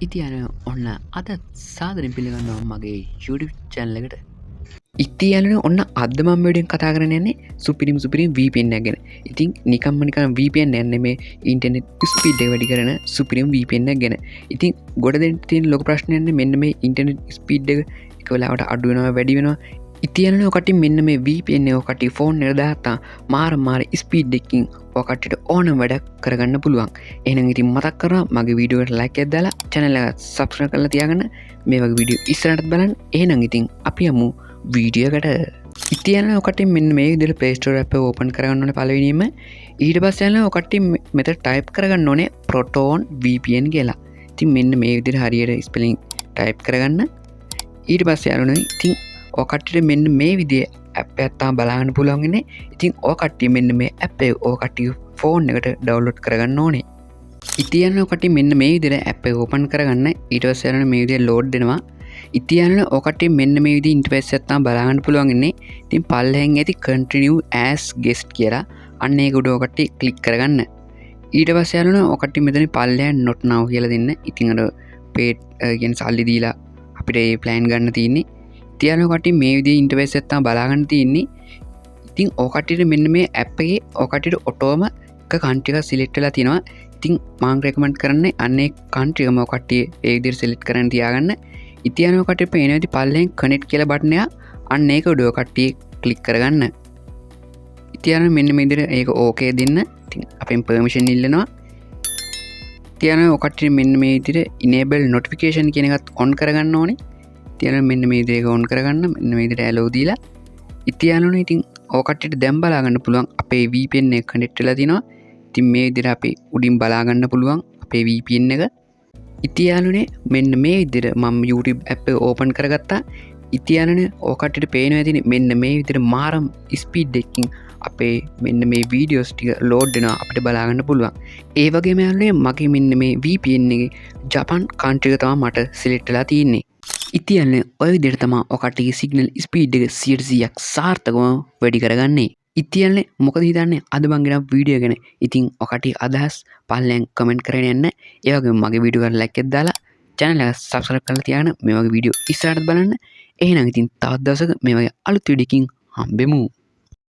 ඉතියන ඔන්න අද සාදරෙන් පිළිගන්නවා මගේ YouTube channel එකට. ඉතියන ඔන්න අද මම වීඩියෝෙන් කතා කරන්න යන්නේ සුපිරිම VPN එක ගැන. ඉතින් නිකම්ම නිකන් VPN යන්නේ මේ ඉන්ටර්නෙට් ස්පීඩ් එක වැඩි කරන සුපිරිම VPN එක ගැන. ඉතින් ගොඩ දෙන්න තියෙන ලොකු ප්‍රශ්නයක් යන්නේ මෙන්න මේ ඉන්ටර්නෙට් ස්පීඩ් එක එක වෙලාවට අඩු වෙනවා වැඩි වෙනවා. ඉතියන ඔකට මෙන්න මේ VPN එක ඔකට ෆෝන් එකට දාත්තා මාර ස්පීඩ් එකකින් ඔකටට ඕන වැඩක් කරගන්න පුළුවන්. එහෙනම් ඉතින් මතක් කරා මගේ වීඩියෝ එකට ලයික් එකක් දාලා channel එක subscribe කරලා තියාගන්න මේ වගේ වීඩියෝ ඉස්සරහට බලන්න. එහෙනම් ඉතින් අපි යමු වීඩියෝ එකට. ඉතින් ඔකට මෙන්න මේ විදිහට Play Store app එක open කරගන්න ඕනේ පළවෙනිම. ඊට පස්සේ යනවා ඔකට මෙතන type කරගන්න ඕනේ Proton VPN කියලා. ඉතින් මෙන්න මේ විදිහට හරියට spelling type කරගන්න. ඊට පස්සේ යනවා ඉතින් ඔකට මෙන්න මේ විදිහේ ඇප් එකක් තමයි බලන්න පුළුවන් ඉන්නේ. ඉතින් ඔකට මෙන්න මේ ඇප් එක ඔකට ෆෝන් එකට ඩවුන්ලෝඩ් කරගන්න ඕනේ. ඉතින් ඔකට මෙන්න මේ විදිහට ඇප් එක ඕපන් කරගන්න. ඊට පස්සේ යනවා මේ විදිහට ලෝඩ් වෙනවා. ඉතින් ඔකට මෙන්න මේ විදිහේ ඉන්ටර්ෆේස් එකක් තමයි බලන්න පුළුවන් ඉන්නේ. ඉතින් පල්ලෙහෙන් ඇති continue as guest කියලා අන්න ඒක උඩ ඔකට ක්ලික් කරගන්න. ඊට පස්සේ යනවා ඔකට මෙතන පල්ලෙහෙන් not now කියලා දෙන්න. ඉතින් අර paid කියන සල්ලි දීලා අපිට මේ plan ගන්න තියෙන්නේ. ඉතින් ඔකට මේ විදිහේ ඉන්ටර්ෆේස් එකක් තමයි බලාගන්න තියෙන්නේ. ඉතින් ඔකටට මෙන්න මේ ඇප් එකේ ඔකටට ඔටෝම එක කන්ට්‍රි එකක් සිලෙක්ට් වෙලා තියෙනවා. ඉතින් මම රෙකමන්ඩ් කරන්නේ අන්නේ කන්ට්‍රි එකම ඔකට ඒ විදිහට සිලෙක්ට් කරන් තියාගන්න. ඉතින් ඔකට පේන විදිහ පල්ලෙන් කනෙක්ට් කියලා බටන් එක අන්න ඒක උඩ ඔකට ක්ලික් කරගන්න. ඉතින් මෙන්න මේ විදිහට ඒක ඕකේ දෙන්න. ඉතින් අපෙන් පර්මිෂන් ඉල්ලනවා. ඉතින් ඔකට මෙන්න මේ විදිහට enable notification කියන එකත් on කරගන්න ඕනේ. ඉතින් මෙන්න මේ විදිහට on කරගන්න මෙන්න මේ විදිහට allow දීලා ඉතින් ඕකටට දැම් බලාගන්න පුළුවන් අපේ VPN එක කනෙක්ට් වෙලා තිනවා. ඉතින් මේ විදිහට අපි උඩින් බලාගන්න පුළුවන් අපේ VPN එක. ඉතින් මෙන්න මේ විදිහට මම YouTube app එක ඕපන් කරගත්තා. ඉතින් ඕකටට පේනවා ඇතිනේ මෙන්න මේ විදිහට මාරම් ස්පීඩ් එකකින් අපේ මෙන්න මේ වීඩියෝස් ටික ලෝඩ් වෙනවා අපිට බලාගන්න පුළුවන්. ඒ වගේම යාළුවනේ මගේ මෙන්න මේ VPN එකේ ජපාන් කන්ට්‍රි එක තමයි මට සිලෙක්ට් වෙලා තියෙන්නේ. ඉතින් ඔය විදිහට තමයි ඔකටගේ සිග්නල් ස්පීඩ් එක 100%ක් සාර්ථකව වැඩි කරගන්නේ. ඉතින් මොකද හිතන්නේ අද මම ගෙන වීඩියෝ ගැන. ඉතින් ඔකට අදහස් පල්ලෙන් කමෙන්ට් කරගෙන යන්න. ඒ වගේම මගේ වීඩියෝ එකට ලයික් එකක් දාලා channel එක subscribe කරලා තියාගන්න මේ වගේ වීඩියෝ ඉස්සරහට බලන්න. එහෙනම් ඉතින් තවත් දවසක මේ වගේ අලුත් වීඩියෝකින් හම්බෙමු.